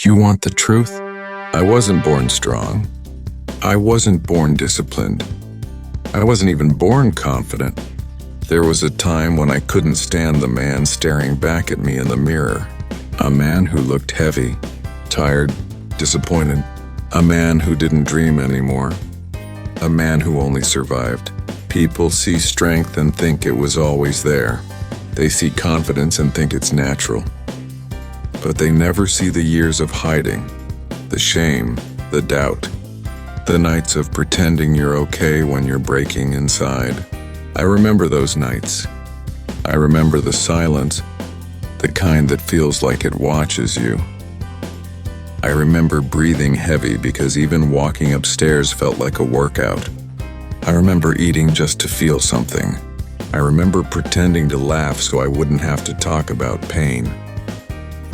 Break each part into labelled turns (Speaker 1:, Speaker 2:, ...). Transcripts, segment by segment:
Speaker 1: You want the truth? I wasn't born strong. I wasn't born disciplined. I wasn't even born confident. There was a time when I couldn't stand the man staring back at me in the mirror. A man who looked heavy, tired, disappointed. A man who didn't dream anymore. A man who only survived. People see strength and think it was always there. They see confidence and think it's natural. But they never see the years of hiding, the shame, the doubt, the nights of pretending you're okay when you're breaking inside. I remember those nights. I remember the silence, the kind that feels like it watches you. I remember breathing heavy because even walking upstairs felt like a workout. I remember eating just to feel something. I remember pretending to laugh so I wouldn't have to talk about pain.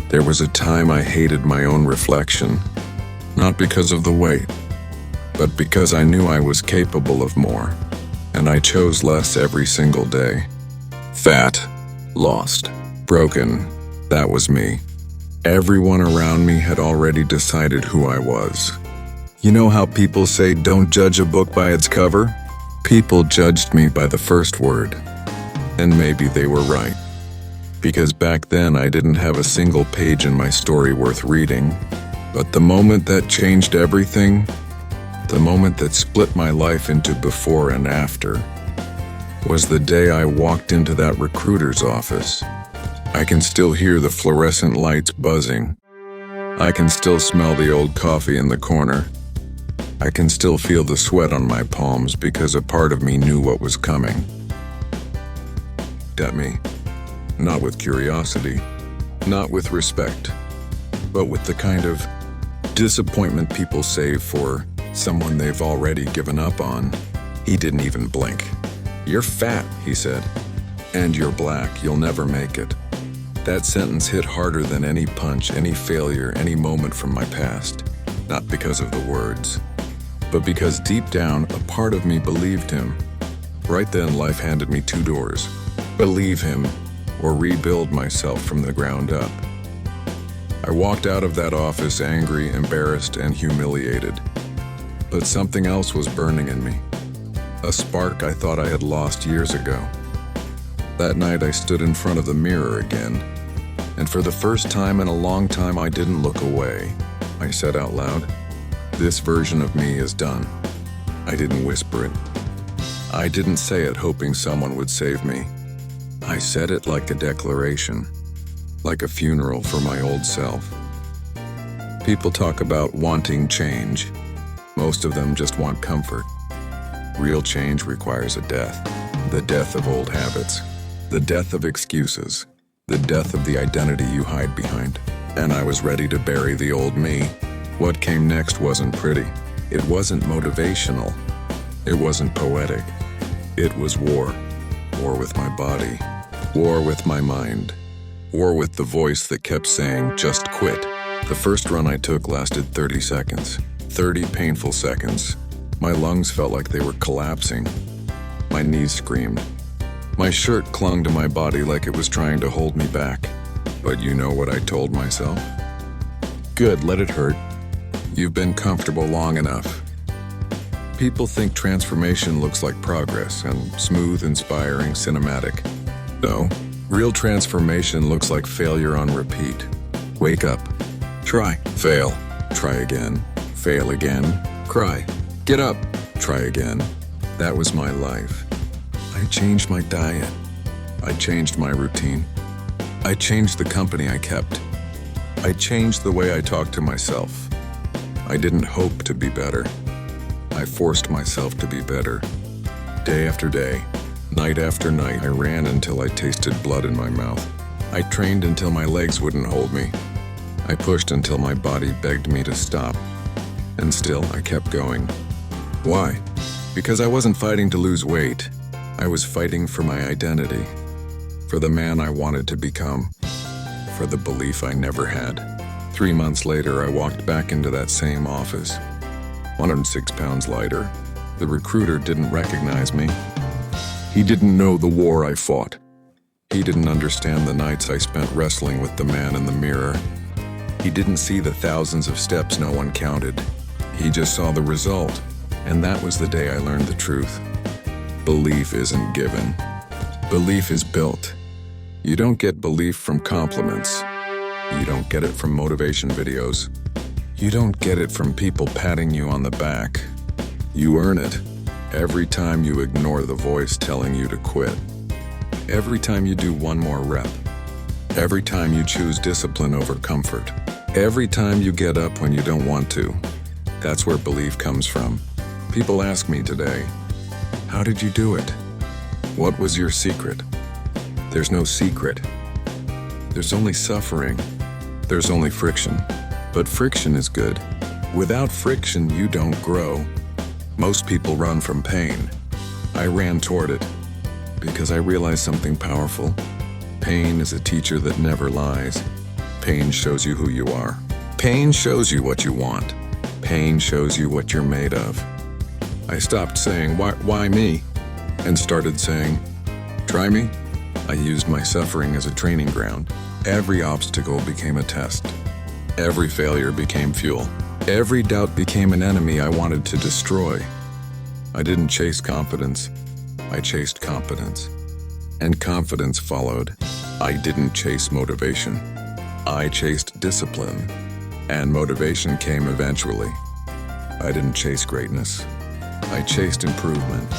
Speaker 1: There was a time I hated my own reflection, not because of the weight, but because I knew I was capable of more, and I chose less every single day. Fat, lost, broken, that was me. Everyone around me had already decided who I was. You know how people say don't judge a book by its cover? People judged me by the first word, and maybe they were right. Because back then I didn't have a single page in my story worth reading. But the moment that changed everything, the moment that split my life into before and after, was the day I walked into that recruiter's office. I can still hear the fluorescent lights buzzing. I can still smell the old coffee in the corner. I can still feel the sweat on my palms because a part of me knew what was coming. At me. Not with curiosity, not with respect, but with the kind of disappointment people save for someone they've already given up on. He didn't even blink. "You're fat," he said, "and you're black, you'll never make it." That sentence hit harder than any punch, any failure, any moment from my past. Not because of the words, but because deep down, a part of me believed him. Right then, life handed me two doors. Believe him, or rebuild myself from the ground up. I walked out of that office angry, embarrassed, and humiliated. But something else was burning in me. A spark I thought I had lost years ago. That night I stood in front of the mirror again, and for the first time in a long time I didn't look away. I said out loud, "This version of me is done." I didn't whisper it. I didn't say it hoping someone would save me. I said it like a declaration, like a funeral for my old self. People talk about wanting change. Most of them just want comfort. Real change requires a death. The death of old habits. The death of excuses. The death of the identity you hide behind. And I was ready to bury the old me. What came next wasn't pretty. It wasn't motivational. It wasn't poetic. It was war. War with my body. War with my mind. War with the voice that kept saying, "Just quit." The first run I took lasted 30 seconds. 30 painful seconds. My lungs felt like they were collapsing. My knees screamed. My shirt clung to my body like it was trying to hold me back. But you know what I told myself? Good, let it hurt. You've been comfortable long enough. People think transformation looks like progress and smooth, inspiring, cinematic. No, real transformation looks like failure on repeat. Wake up. Try. Fail. Try again. Fail again. Cry. Get up. Try again. That was my life. I changed my diet. I changed my routine. I changed the company I kept. I changed the way I talked to myself. I didn't hope to be better. I forced myself to be better. Day after day. Night after night, I ran until I tasted blood in my mouth. I trained until my legs wouldn't hold me. I pushed until my body begged me to stop. And still, I kept going. Why? Because I wasn't fighting to lose weight. I was fighting for my identity. For the man I wanted to become. For the belief I never had. 3 months later, I walked back into that same office. 106 pounds lighter. The recruiter didn't recognize me. He didn't know the war I fought. He didn't understand the nights I spent wrestling with the man in the mirror. He didn't see the thousands of steps no one counted. He just saw the result. And that was the day I learned the truth. Belief isn't given. Belief is built. You don't get belief from compliments. You don't get it from motivation videos. You don't get it from people patting you on the back. You earn it every time you ignore the voice telling you to quit. Every time you do one more rep. Every time you choose discipline over comfort. Every time you get up when you don't want to. That's where belief comes from. People ask me today, how did you do it? What was your secret? There's no secret. There's only suffering. There's only friction. But friction is good. Without friction, you don't grow. Most people run from pain. I ran toward it because I realized something powerful. Pain is a teacher that never lies. Pain shows you who you are. Pain shows you what you want. Pain shows you what you're made of. I stopped saying, why me? And started saying, try me. I used my suffering as a training ground. Every obstacle became a test. Every failure became fuel. Every doubt became an enemy I wanted to destroy. I didn't chase confidence. I chased competence. And confidence followed. I didn't chase motivation. I chased discipline. And motivation came eventually. I didn't chase greatness. I chased improvement.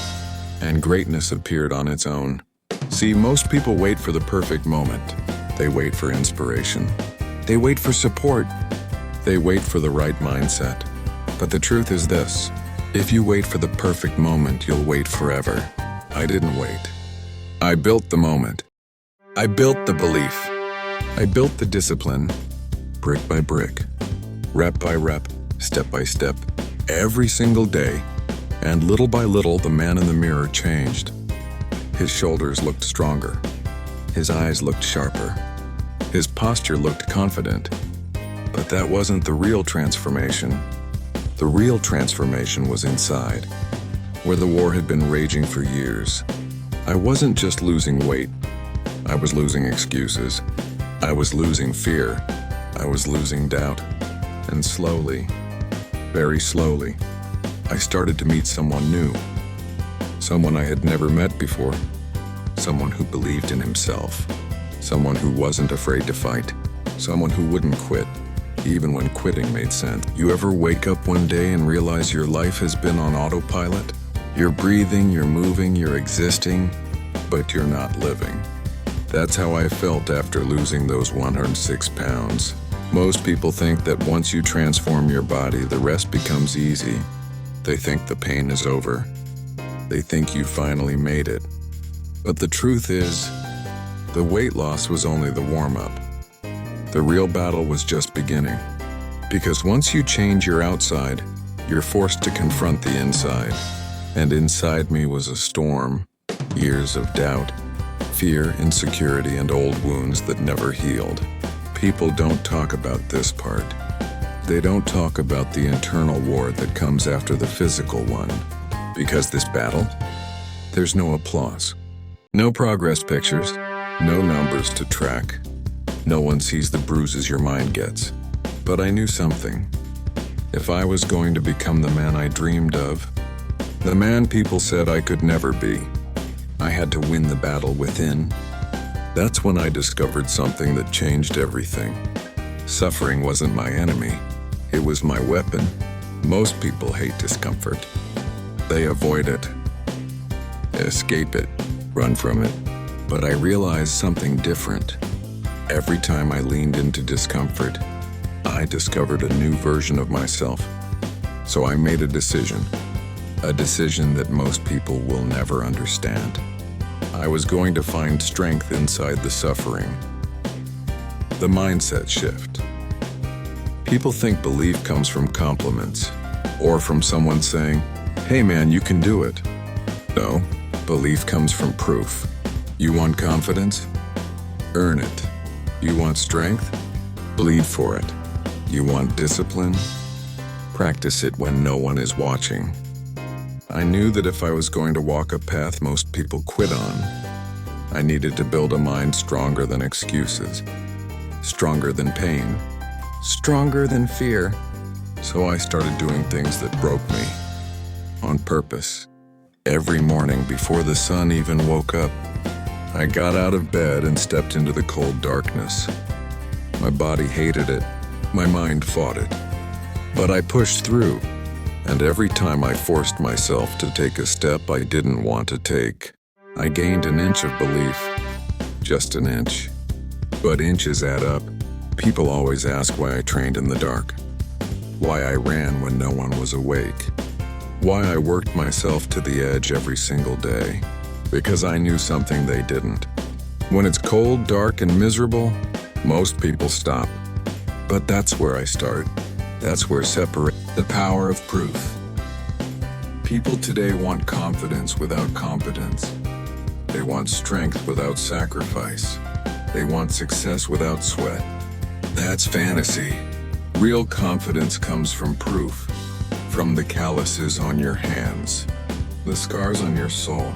Speaker 1: And greatness appeared on its own. See, most people wait for the perfect moment. They wait for inspiration. They wait for support. They wait for the right mindset. But the truth is this: if you wait for the perfect moment, you'll wait forever. I didn't wait. I built the moment. I built the belief. I built the discipline, brick by brick, rep by rep, step by step, every single day. And little by little, the man in the mirror changed. His shoulders looked stronger. His eyes looked sharper. His posture looked confident. But that wasn't the real transformation. The real transformation was inside, where the war had been raging for years. I wasn't just losing weight. I was losing excuses. I was losing fear. I was losing doubt. And slowly, very slowly, I started to meet someone new. Someone I had never met before. Someone who believed in himself. Someone who wasn't afraid to fight. Someone who wouldn't quit, even when quitting made sense. You ever wake up one day and realize your life has been on autopilot? You're breathing, you're moving, you're existing, but you're not living. That's how I felt after losing those 106 pounds. Most people think that once you transform your body, the rest becomes easy. They think the pain is over. They think you finally made it. But the truth is, the weight loss was only the warm-up. The real battle was just beginning. Because once you change your outside, you're forced to confront the inside. And inside me was a storm, years of doubt, fear, insecurity, and old wounds that never healed. People don't talk about this part. They don't talk about the internal war that comes after the physical one. Because this battle, there's no applause. No progress pictures. No numbers to track. No one sees the bruises your mind gets. But I knew something. If I was going to become the man I dreamed of, the man people said I could never be, I had to win the battle within. That's when I discovered something that changed everything. Suffering wasn't my enemy. It was my weapon. Most people hate discomfort. They avoid it, escape it, run from it. But I realized something different. Every time I leaned into discomfort, I discovered a new version of myself. So I made a decision that most people will never understand. I was going to find strength inside the suffering. The mindset shift. People think belief comes from compliments, or from someone saying, "Hey man, you can do it." No, belief comes from proof. You want confidence? Earn it. You want strength? Bleed for it. You want discipline? Practice it when no one is watching. I knew that if I was going to walk a path most people quit on, I needed to build a mind stronger than excuses, stronger than pain, stronger than fear. So I started doing things that broke me, on purpose. Every morning before the sun even woke up, I got out of bed and stepped into the cold darkness. My body hated it, my mind fought it. But I pushed through, and every time I forced myself to take a step I didn't want to take, I gained an inch of belief. Just an inch. But inches add up. People always ask why I trained in the dark, why I ran when no one was awake, why I worked myself to the edge every single day. Because I knew something they didn't. When it's cold, dark, and miserable, most people stop. But that's where I start. That's where separate the power of proof. People today want confidence without competence. They want strength without sacrifice. They want success without sweat. That's fantasy. Real confidence comes from proof. From the calluses on your hands, the scars on your soul,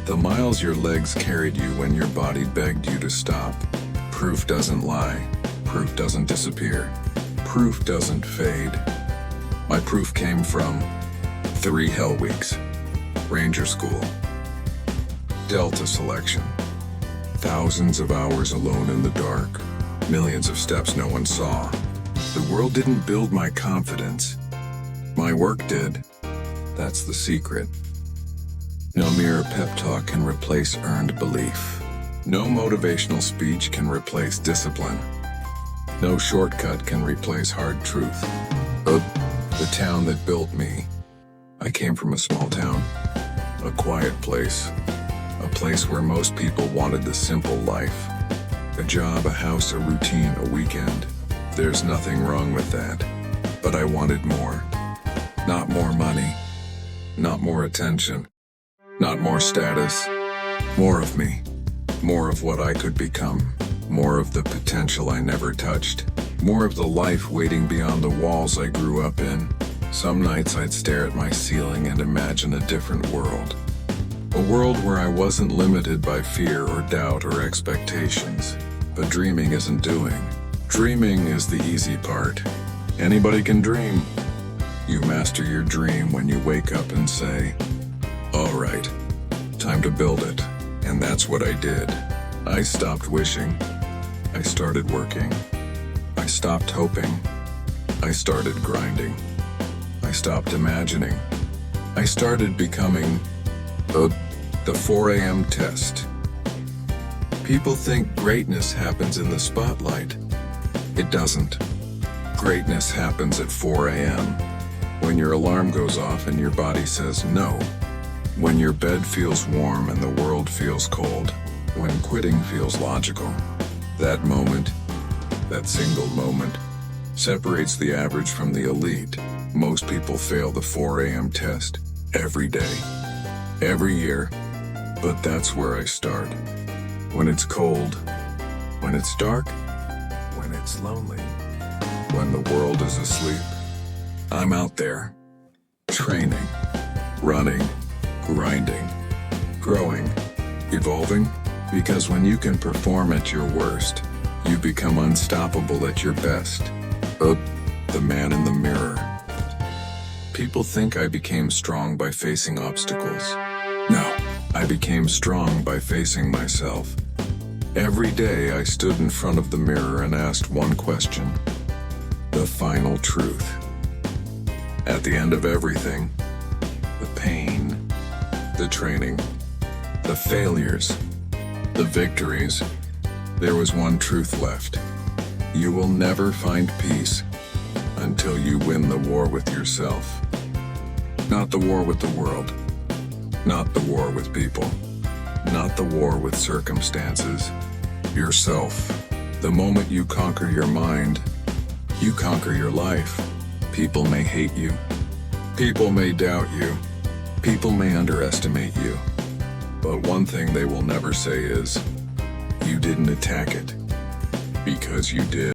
Speaker 1: the miles your legs carried you when your body begged you to stop. Proof doesn't lie. Proof doesn't disappear. Proof doesn't fade. My proof came from 3 Hell Weeks, Ranger School, Delta Selection, thousands of hours alone in the dark, millions of steps no one saw. The world didn't build my confidence. My work did. That's the secret. No mirror pep talk can replace earned belief. No motivational speech can replace discipline. No shortcut can replace hard truth. The town that built me. I came from a small town, a quiet place, a place where most people wanted the simple life. A job, a house, a routine, a weekend. There's nothing wrong with that. But I wanted more. Not more money. Not more attention. Not more status. More of me. More of what I could become. More of the potential I never touched. More of the life waiting beyond the walls I grew up in. Some nights I'd stare at my ceiling and imagine a different world. A world where I wasn't limited by fear or doubt or expectations. But dreaming isn't doing. Dreaming is the easy part. Anybody can dream. You master your dream when you wake up and say, all right, time to build it. And that's what I did. I stopped wishing. I started working. I stopped hoping. I started grinding. I stopped imagining. I started becoming the 4 a.m. test. People think greatness happens in the spotlight. It doesn't. Greatness happens at 4 a.m. when your alarm goes off and your body says no. When your bed feels warm and the world feels cold. When quitting feels logical. That moment, that single moment, separates the average from the elite. Most people fail the 4 a.m. test every day, every year. But that's where I start. When it's cold, when it's dark, when it's lonely, when the world is asleep. I'm out there, training, running, grinding, growing, evolving. Because when you can perform at your worst, you become unstoppable at your best. The man in the mirror. People think I became strong by facing obstacles. No, I became strong by facing myself. Every day I stood in front of the mirror and asked one question. The final truth. At the end of everything, the pain, the training, the failures, the victories, there was one truth left. You will never find peace until you win the war with yourself. Not the war with the world. Not the war with people. Not the war with circumstances. Yourself. The moment you conquer your mind, you conquer your life. People may hate you. People may doubt you. People may underestimate you. But one thing they will never say is, you didn't attack it. Because you did.